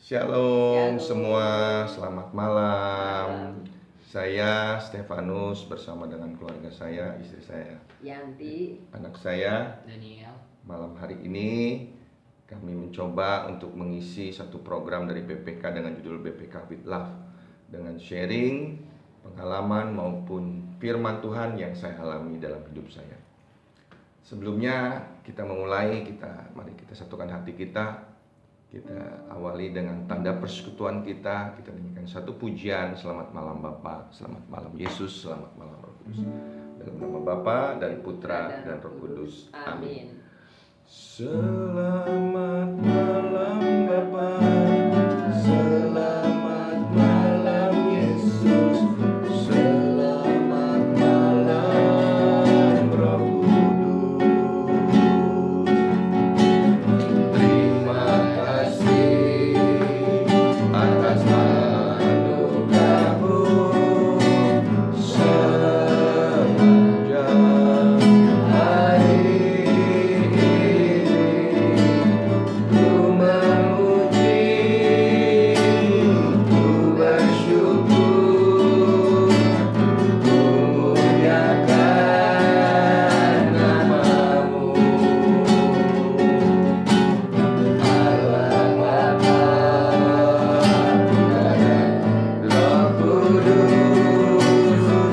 Shalom semua, Shalom. selamat malam. Malam. Saya Stefanus bersama dengan keluarga saya, istri saya, Yanti, anak saya. Daniel. Malam hari ini kami mencoba untuk mengisi satu program dari BPK dengan judul BPK with Love, dengan sharing pengalaman maupun firman Tuhan yang saya alami dalam hidup saya. Sebelumnya kita memulai, mari kita satukan hati kita. Kita awali dengan tanda persekutuan kita. Kita nyanyikan satu pujian. Selamat malam Bapa, selamat malam Yesus, selamat malam Roh Kudus. Dalam nama Bapa dan Putra dan Roh Kudus. Amin. Selamat malam Bapa, selamat malam Yesus, selamat malam Roh Kudus. Terima kasih atas anugerah-Mu sepanjang hari ini. Ku memuji, ku bersyukur, ku muliakan nama-Mu. Allah Bapa, Putra dan Roh Kudus,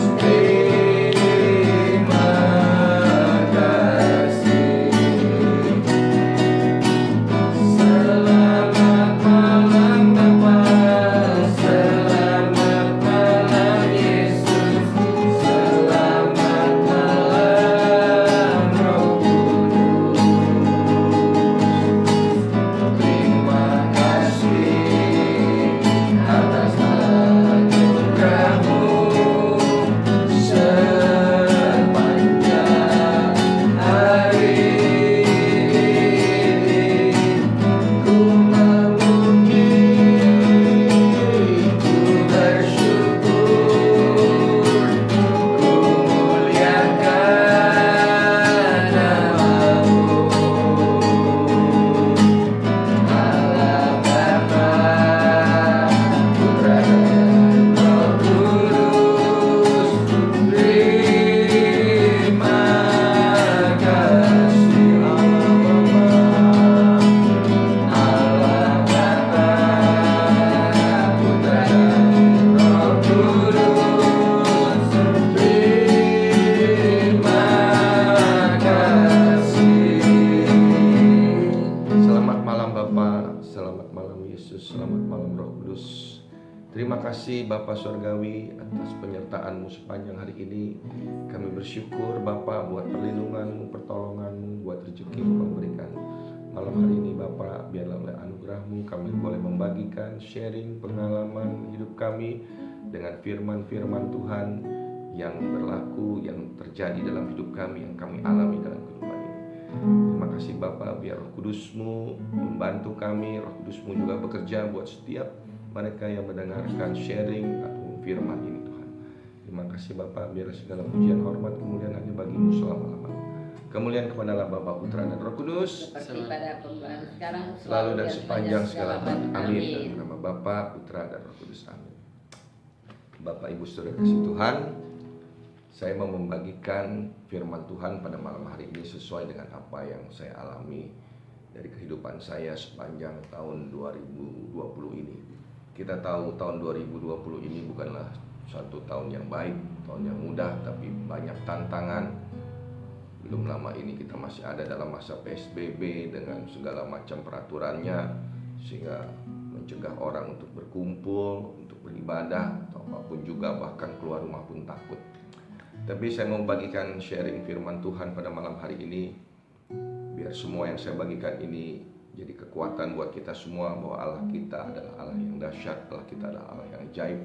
terima kasih. Selamat malam Bapa, selamat malam Yesus, selamat malam Roh Kudus. Terima kasih atas anugerah-Mu sepanjang hari ini. Ku memuji, ku bersyukur, ku muliakan nama-Mu. Allah Bapa, Putra dan Roh Kudus, terima kasih. Allah Bapa, Putra dan Roh Kudus, terima kasih. Selamat malam Bapa, selamat malam Yesus, selamat malam Roh Kudus. Terima kasih Bapa Surgawi atas penyertaan-Mu sepanjang hari ini. Kami bersyukur Bapa buat perlindungan-Mu, pertolongan-Mu, buat rezeki yang Kau berikan. Malam hari ini Bapa, biarlah oleh anugerah-Mu kami boleh membagikan, sharing pengalaman hidup kami dengan firman-firman Tuhan yang berlaku, yang terjadi dalam hidup kami, yang kami alami dalam kehidupan ini. Terima kasih Bapa, biar Roh Kudus-Mu membantu kami, Roh Kudus-Mu juga bekerja buat setiap mereka yang mendengarkan sharing atau firman ini Tuhan. Terima kasih Bapa, biar segala pujian, hormat, kemuliaan hanya bagi-Mu selama-lamanya. Kemuliaan kepada Allah Bapa, Putra dan Roh Kudus, seperti pada permulaan sekarang, selalu dan dan sepanjang segala abad. Amin. Amin. Dalam nama Bapa, Putra dan Roh Kudus. Amin. Bapak Ibu Saudara kasih Tuhan, saya mau membagikan firman Tuhan pada malam hari ini sesuai dengan apa yang saya alami dari kehidupan saya sepanjang tahun 2020 ini. Kita tahu tahun 2020 ini bukanlah suatu tahun yang baik, tahun yang mudah, tapi banyak tantangan. Belum lama ini kita masih ada dalam masa PSBB dengan segala macam peraturannya, sehingga mencegah orang untuk berkumpul, untuk beribadah, atau apapun juga, bahkan keluar rumah pun takut. Tapi saya mau bagikan sharing firman Tuhan pada malam hari ini, biar semua yang saya bagikan ini jadi kekuatan buat kita semua, bahwa Allah kita adalah Allah yang dahsyat, Allah kita adalah Allah yang ajaib,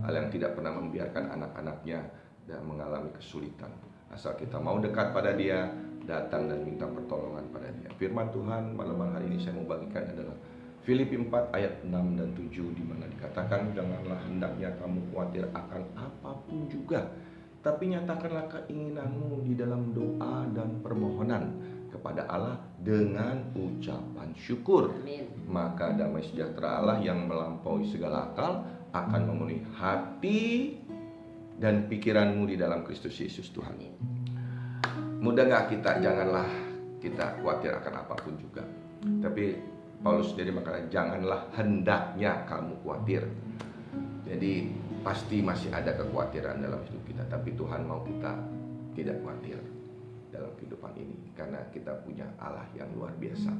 Allah yang tidak pernah membiarkan anak-anaknya dan mengalami kesulitan. Asal kita mau dekat pada Dia, datang dan minta pertolongan pada Dia. Firman Tuhan malam hari ini saya mau bagikan adalah Filipi 4 ayat 6 dan 7, di mana dikatakan, janganlah hendaknya kamu khawatir akan apapun juga, tapi nyatakanlah keinginanmu di dalam doa dan permohonan kepada Allah dengan ucapan syukur. Amin. Maka damai sejahtera Allah yang melampaui segala akal akan memenuhi hati dan pikiranmu di dalam Kristus Yesus Tuhan. Amin. Mudah gak kita, janganlah kita khawatir akan apapun juga. Tapi Paulus sendiri mengatakan janganlah hendaknya kamu khawatir. Jadi pasti masih ada kekhawatiran dalam hidup kita, tapi Tuhan mau kita tidak khawatir dalam kehidupan ini karena kita punya Allah yang luar biasa.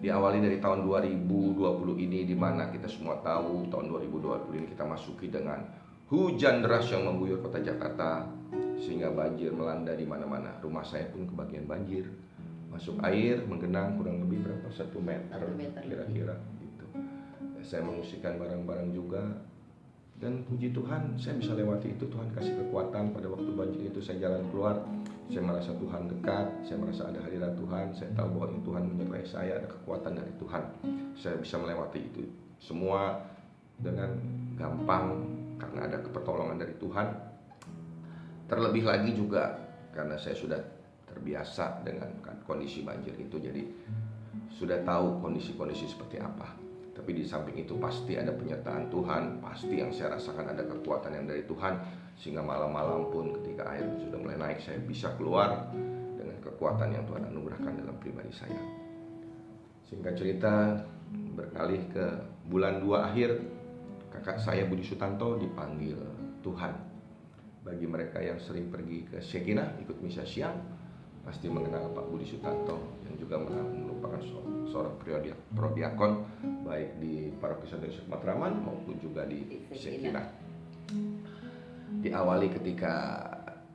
Diawali dari tahun 2020 ini, di mana kita semua tahu tahun 2020 ini kita masuki dengan hujan deras yang mengguyur kota Jakarta sehingga banjir melanda di mana-mana. Rumah saya pun kebagian banjir, masuk air menggenang kurang lebih berapa 1 meter kira-kira gitu. Saya mengungsikan barang-barang juga. Dan puji Tuhan, saya bisa lewati itu. Tuhan kasih kekuatan pada waktu banjir itu. Saya jalan keluar, saya merasa Tuhan dekat, saya merasa ada hadirat Tuhan. Saya tahu bahwa Tuhan menyertai saya, ada kekuatan dari Tuhan. Saya bisa melewati itu semua dengan gampang karena ada pertolongan dari Tuhan. Terlebih lagi juga karena saya sudah terbiasa dengan kondisi banjir itu, jadi sudah tahu kondisi-kondisi seperti apa. Tapi di samping itu pasti ada penyertaan Tuhan, pasti yang saya rasakan ada kekuatan yang dari Tuhan, sehingga malam-malam pun ketika air sudah mulai naik, saya bisa keluar dengan kekuatan yang Tuhan anugerahkan dalam pribadi saya. Singkat cerita, beralih ke bulan 2 akhir, kakak saya Budi Sutanto dipanggil Tuhan. Bagi mereka yang sering pergi ke Shekinah ikut misa siang, pasti mengenal Pak Budi Sutanto yang juga merupakan seorang prodiakon baik di Paroki Santo Yosef Matraman maupun juga di Shekinah. Diawali ketika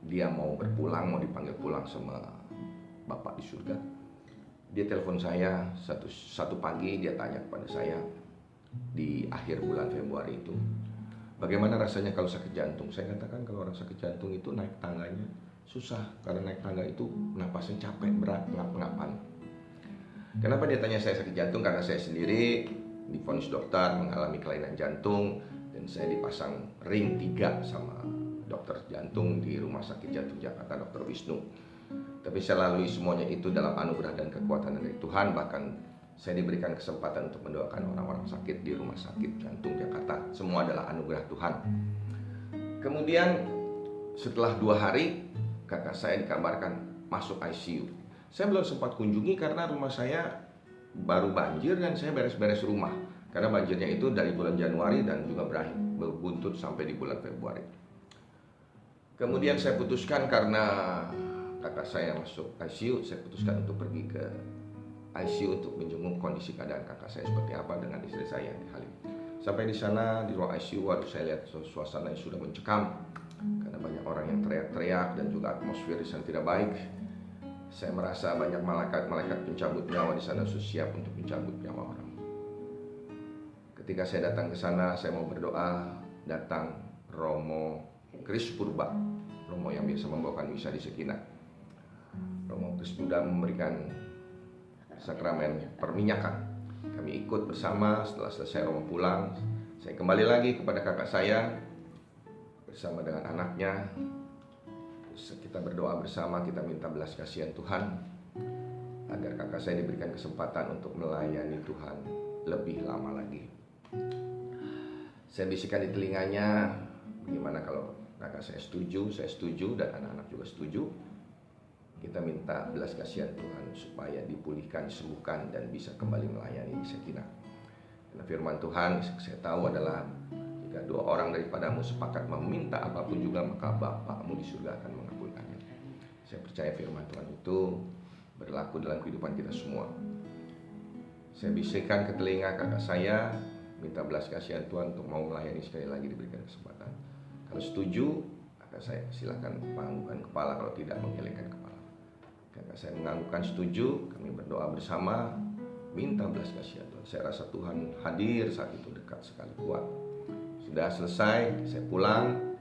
dia mau berpulang, mau dipanggil pulang sama Bapak di surga. Dia telepon saya satu pagi, dia tanya kepada saya di akhir bulan Februari itu, bagaimana rasanya kalau sakit jantung? Saya katakan kalau orang sakit jantung itu naik tangganya susah, karena naik tangga itu napasnya capek, berat, ngap-ngapan. Kenapa dia tanya saya sakit jantung? Karena saya sendiri divonis dokter mengalami kelainan jantung dan saya dipasang ring 3 sama dokter jantung di Rumah Sakit Jantung Jakarta, Dr. Wisnu. Tapi saya lalui semuanya itu dalam anugerah dan kekuatan dari Tuhan. Bahkan saya diberikan kesempatan untuk mendoakan orang-orang sakit di Rumah Sakit Jantung Jakarta. Semua adalah anugerah Tuhan. Kemudian setelah 2 hari kakak saya dikabarkan masuk ICU. Saya belum sempat kunjungi karena rumah saya baru banjir dan saya beres-beres rumah. Karena banjirnya itu dari bulan Januari dan juga berakhir berbuntut sampai di bulan Februari. Kemudian saya putuskan karena kakak saya masuk ICU, saya putuskan untuk pergi ke ICU untuk menjenguk kondisi keadaan kakak saya seperti apa dengan istri saya di Halim. Sampai di sana di ruang ICU, waduh saya lihat suasana yang sudah mencekam karena banyak orang yang teriak-teriak dan juga atmosfer di sana tidak baik. Saya merasa banyak malaikat pencabut nyawa di sana siap untuk mencabut nyawa orang. Ketika saya datang ke sana, saya mau berdoa, datang Romo Kris Purba, Romo yang biasa membawakan misa di Shekinah. Romo Kris Purba memberikan sakramen perminyakan. Kami ikut bersama. Setelah selesai Romo pulang, saya kembali lagi kepada kakak saya bersama dengan anaknya. Kita berdoa bersama, kita minta belas kasihan Tuhan agar kakak saya diberikan kesempatan untuk melayani Tuhan lebih lama lagi. Saya bisikan di telinganya, bagaimana kalau kakak saya setuju dan anak-anak juga setuju. Kita minta belas kasihan Tuhan supaya dipulihkan, disembuhkan dan bisa kembali melayani di Shekinah. Karena firman Tuhan saya tahu adalah jika 2 orang daripadamu sepakat meminta apapun juga, maka Bapakmu di surga akan mengabulkannya. Saya percaya firman Tuhan itu berlaku dalam kehidupan kita semua. Saya bisikkan ke telinga kakak saya, minta belas kasihan Tuhan untuk mau melayani sekali lagi diberikan kesempatan. Kalau setuju, kakak saya silakan menganggukkan kepala, kalau tidak menggelengkan kepala. Kakak saya menganggukkan setuju, kami berdoa bersama, minta belas kasihan Tuhan. Saya rasa Tuhan hadir saat itu dekat sekali, kuat. Sudah selesai, saya pulang.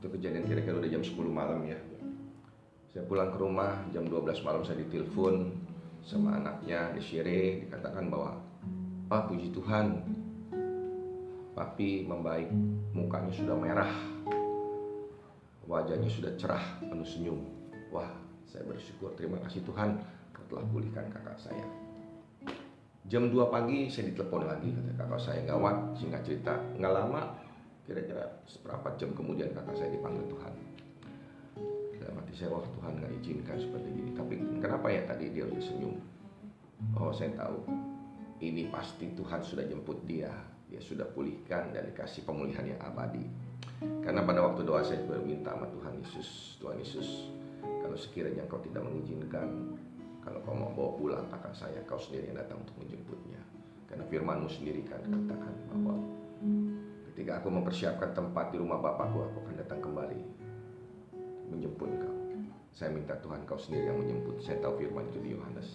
Itu kejadian kira-kira udah jam 10 malam ya. Saya pulang ke rumah, jam 12 malam saya ditelepon sama anaknya, Desire, dikatakan bahwa, "Pak, puji Tuhan, Papi membaik, mukanya sudah merah, wajahnya sudah cerah, penuh senyum." Wah, saya bersyukur, terima kasih Tuhan. telah pulihkan kakak saya. Jam 2 pagi saya ditelepon lagi, kata kakak saya gawat. Singkat cerita, nggak lama, kira-kira seperempat jam kemudian kakak saya dipanggil Tuhan. Dalam hati saya, wah Tuhan nggak izinkan seperti ini. Tapi kenapa ya tadi dia udah senyum? Oh, saya tahu ini pasti Tuhan sudah jemput dia. Dia sudah pulihkan dan dikasih pemulihan yang abadi. Karena pada waktu doa saya berminta sama Tuhan Yesus, Tuhan Yesus, kalau sekiranya Engkau tidak mengizinkan, kalau Kau mau bawa pulang kakak saya, Kau sendiri yang datang untuk menjemputnya. Karena firman-Mu sendiri kan katakan bahwa ketika aku mempersiapkan tempat di rumah Bapakku, aku akan datang kembali menjemput Engkau. Saya minta Tuhan Kau sendiri yang menjemput. Saya tahu firman itu di Yohanes.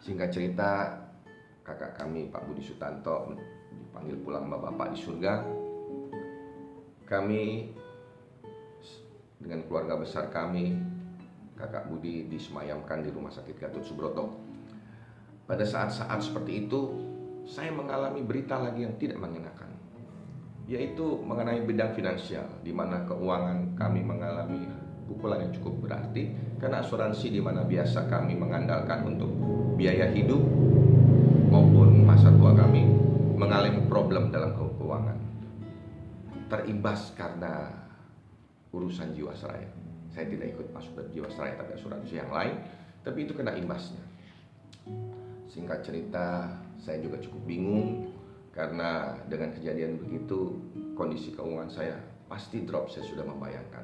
Singkat cerita, kakak kami Pak Budi Sutanto dipanggil pulang sama Bapak di surga. Kami dengan keluarga besar kami, kakak Budi disemayamkan di Rumah Sakit Gatot Subroto. Pada saat-saat seperti itu, saya mengalami berita lagi yang tidak mengenakan, yaitu mengenai bidang finansial, di mana keuangan kami mengalami pukulan yang cukup berarti, karena asuransi di mana biasa kami mengandalkan untuk biaya hidup maupun masa tua kami mengalami problem dalam keuangan. Terimbas karena urusan Jiwasraya. Saya tidak ikut masuk ke Jiwasraya, tapi asuransi yang lain, tapi itu kena imbasnya. Singkat cerita, saya juga cukup bingung karena dengan kejadian begitu, kondisi keuangan saya pasti drop. Saya sudah membayangkan,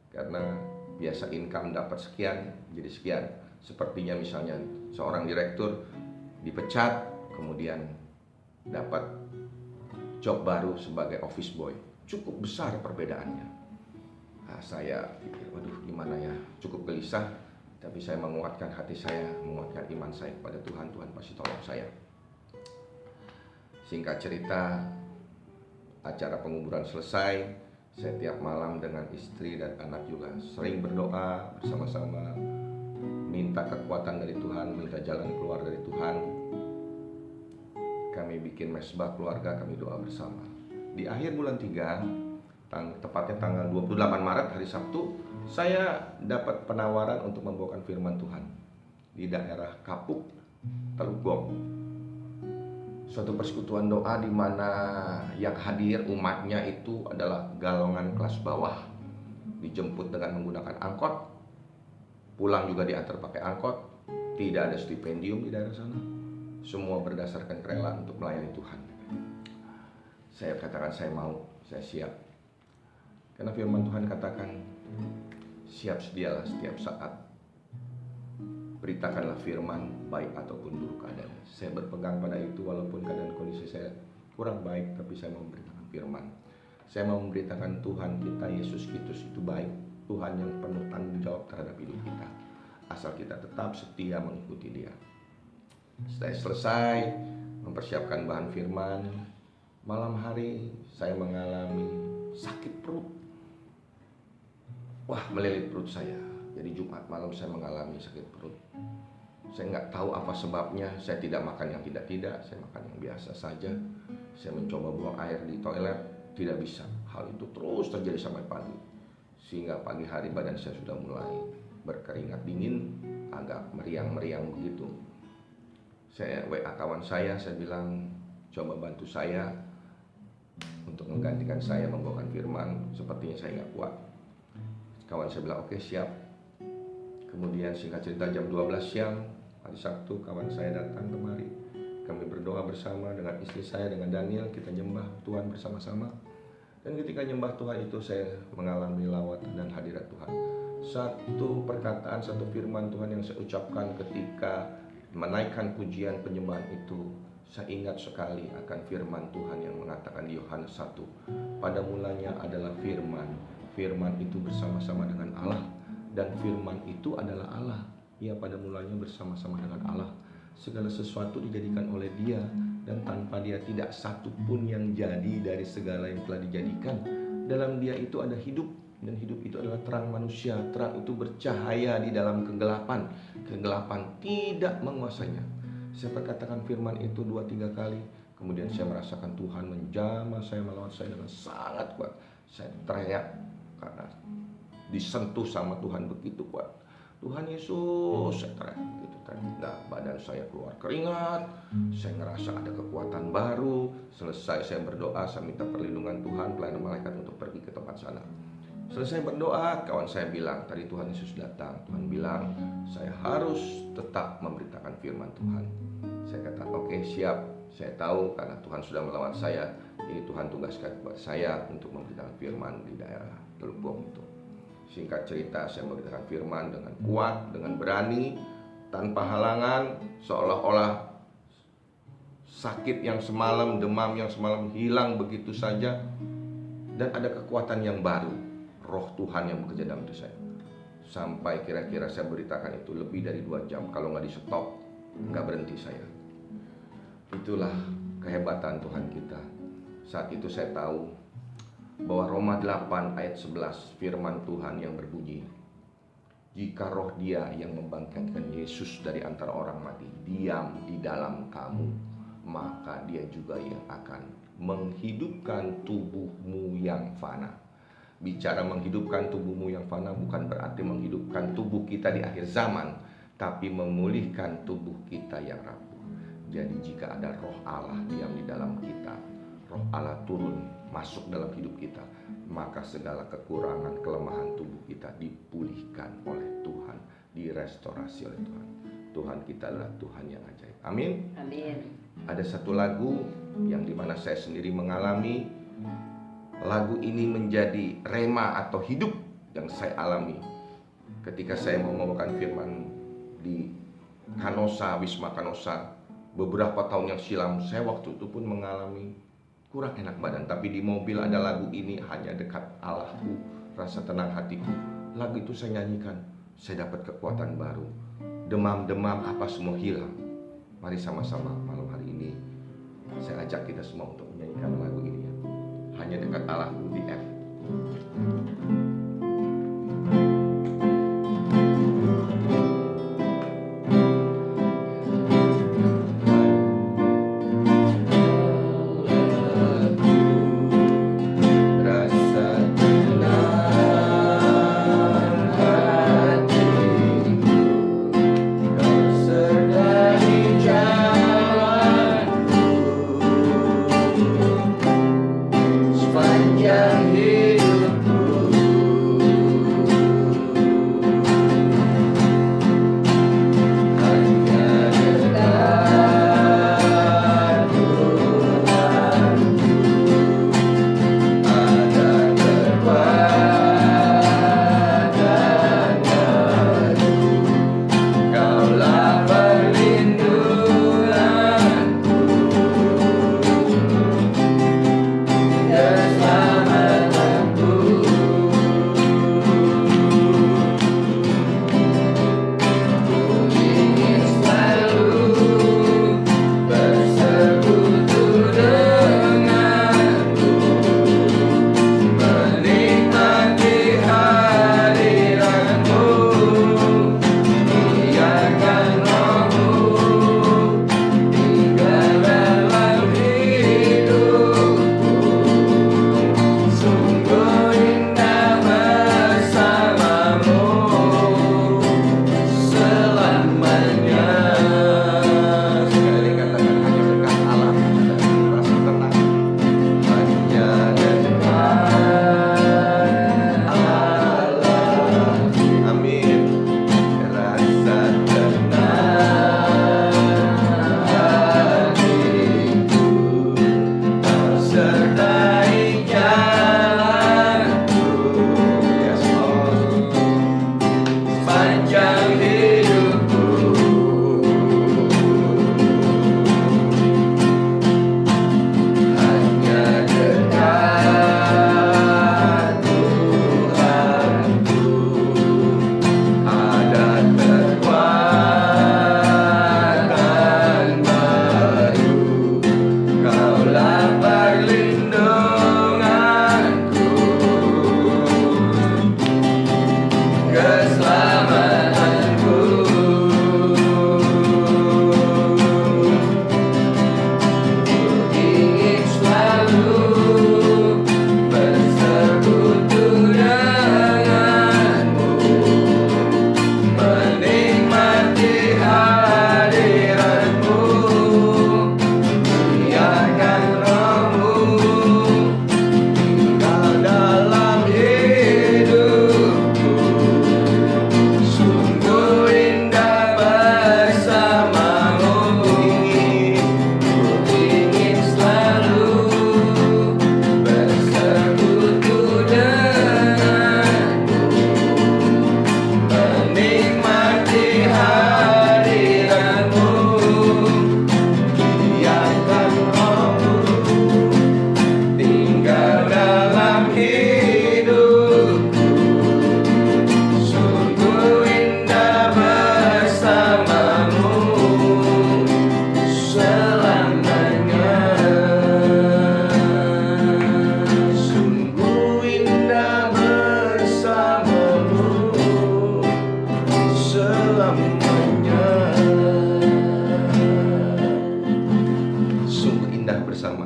karena biasa income dapat sekian jadi sekian. Sepertinya misalnya seorang direktur dipecat, kemudian dapat job baru sebagai office boy, cukup besar perbedaannya. Nah, saya pikir, waduh gimana ya, cukup gelisah. Tapi saya menguatkan hati saya, menguatkan iman saya kepada Tuhan. Tuhan pasti tolong saya. Singkat cerita, acara penguburan selesai. Saya tiap malam dengan istri dan anak juga sering berdoa bersama-sama, minta kekuatan dari Tuhan, minta jalan keluar dari Tuhan. Kami bikin mesbah keluarga, kami doa bersama. Di akhir bulan 3, tepatnya tanggal 28 Maret, hari Sabtu, saya dapat penawaran untuk membawakan firman Tuhan di daerah Kapuk, Teluk Gong. Suatu persekutuan doa di mana yang hadir umatnya itu adalah golongan kelas bawah. Dijemput dengan menggunakan angkot, pulang juga diantar pakai angkot. Tidak ada stipendium di daerah sana. Semua berdasarkan kerelaan untuk melayani Tuhan. Saya katakan saya mau, saya siap. Karena firman Tuhan katakan, siap sedialah setiap saat. Beritakanlah firman, baik ataupun buruk keadaan. Saya berpegang pada itu walaupun keadaan kondisi saya kurang baik, tapi saya mau memberitakan firman. Saya mau memberitakan Tuhan kita, Yesus Kristus itu baik. Tuhan yang penuh tanggung jawab terhadap hidup kita, asal kita tetap setia mengikuti Dia. Setelah selesai mempersiapkan bahan firman, malam hari saya mengalami sakit perut. Wah, melilit perut saya. Jadi Jumat malam saya mengalami sakit perut. Saya nggak tahu apa sebabnya. Saya tidak makan yang tidak-tidak, saya makan yang biasa saja. Saya mencoba buang air di toilet, tidak bisa. Hal itu terus terjadi sampai pagi. Sehingga pagi hari badan saya sudah mulai berkeringat dingin, agak meriang-meriang begitu. Saya WA kawan saya bilang, coba bantu saya untuk menggantikan saya membawakan firman. Sepertinya saya nggak kuat. Kawan saya bilang, oke, siap. Kemudian singkat cerita jam 12 siang hari Sabtu, kawan saya datang kemari. Kami berdoa bersama dengan istri saya, dengan Daniel. Kita nyembah Tuhan bersama-sama. Dan ketika nyembah Tuhan itu saya mengalami lawatan dan hadirat Tuhan. Satu perkataan, satu firman Tuhan yang saya ucapkan ketika menaikkan pujian penyembahan itu, saya ingat sekali akan firman Tuhan yang mengatakan di Yohanes 1, pada mulanya adalah firman, firman itu bersama-sama dengan Allah, dan firman itu adalah Allah. Ia pada mulanya bersama-sama dengan Allah. Segala sesuatu dijadikan oleh Dia, dan tanpa Dia tidak satu pun yang jadi dari segala yang telah dijadikan. Dalam Dia itu ada hidup, dan hidup itu adalah terang manusia. Terang itu bercahaya di dalam kegelapan. Kegelapan tidak menguasainya. Saya perkatakan firman itu 2-3 kali. Kemudian saya merasakan Tuhan menjamah saya, melawan saya dengan sangat kuat. Saya teriak karena disentuh sama Tuhan begitu kuat. Tuhan Yesus, saya teriak gitu kan. Nah, badan saya keluar keringat, saya ngerasa ada kekuatan baru. Selesai saya berdoa, saya minta perlindungan Tuhan, pelayanan malaikat untuk pergi ke tempat sana. Selesai berdoa, kawan saya bilang, tadi Tuhan Yesus datang. Tuhan bilang, saya harus tetap memberitakan firman Tuhan. Saya kata, oke, siap. Saya tahu karena Tuhan sudah melawat saya. Ini Tuhan tugaskan kepada saya untuk memberitakan firman di daerah Teluk Bong itu. Singkat cerita, saya memberitakan firman dengan kuat, dengan berani, tanpa halangan, seolah-olah sakit yang semalam, demam yang semalam hilang begitu saja. Dan ada kekuatan yang baru, roh Tuhan yang bekerja dalam diri saya. Sampai kira-kira saya beritakan itu lebih dari 2 jam. Kalau nggak di stop, nggak berhenti saya. Itulah kehebatan Tuhan kita. Saat itu saya tahu bahwa Roma 8 ayat 11 firman Tuhan yang berbunyi, jika roh Dia yang membangkitkan Yesus dari antara orang mati diam di dalam kamu, maka Dia juga yang akan menghidupkan tubuhmu yang fana. Bicara menghidupkan tubuhmu yang fana bukan berarti menghidupkan tubuh kita di akhir zaman, tapi memulihkan tubuh kita yang rapuh. Jadi jika ada roh Allah diam di dalam kita, roh Allah turun masuk dalam hidup kita, maka segala kekurangan, kelemahan tubuh kita dipulihkan oleh Tuhan, direstorasi oleh Tuhan. Tuhan kita adalah Tuhan yang ajaib. Amin. Amin. Ada satu lagu yang dimana saya sendiri mengalami. Lagu ini menjadi rema atau hidup yang saya alami ketika saya mau membawakan firman di Kanosa, Wisma Kanosa. Beberapa tahun yang silam, saya waktu itu pun mengalami kurang enak badan. Tapi di mobil ada lagu ini, hanya dekat Allahku, rasa tenang hatiku. Lagu itu saya nyanyikan, saya dapat kekuatan baru. Demam-demam apa semua hilang. Mari sama-sama malam hari ini saya ajak kita semua untuk menyanyikan lagu ini ya. Hanya dekat Allahku di F. Sepanjang hidupku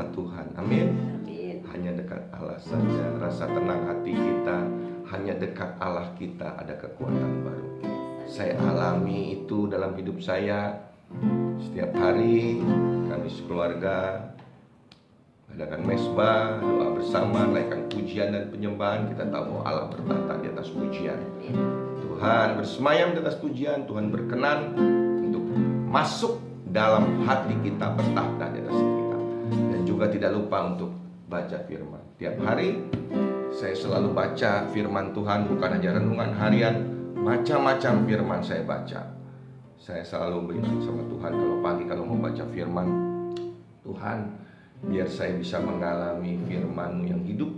bersama Tuhan. Amin. Amin. Hanya dekat Allah saja rasa tenang hati kita. Hanya dekat Allah kita ada kekuatan baru. Saya alami itu dalam hidup saya. Setiap hari kami sekeluarga adakan mesbah, doa bersama, naikkan pujian dan penyembahan. Kita tahu bahwa Allah bertata di atas pujian. Tuhan bersemayam di atas pujian. Tuhan berkenan untuk masuk dalam hati kita, bertahta di atas kita. Dan juga tidak lupa untuk baca firman. Tiap hari saya selalu baca firman Tuhan, bukan hanya renungan harian, macam-macam firman saya baca. Saya selalu bilang sama Tuhan, kalau pagi kalau mau baca firman, Tuhan, biar saya bisa mengalami firman-Mu yang hidup.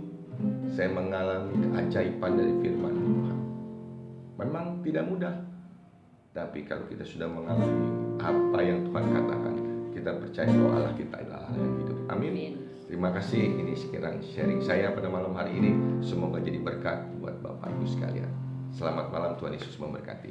Saya mengalami keajaiban dari firman Tuhan. Memang tidak mudah, tapi kalau kita sudah mengalami apa yang Tuhan katakan, kita percaya bahwa Allah kita adalah Allah yang hidup. Amin. Terima kasih. Ini sekian sharing saya pada malam hari ini. Semoga jadi berkat buat Bapak Ibu sekalian. Selamat malam, Tuhan Yesus memberkati.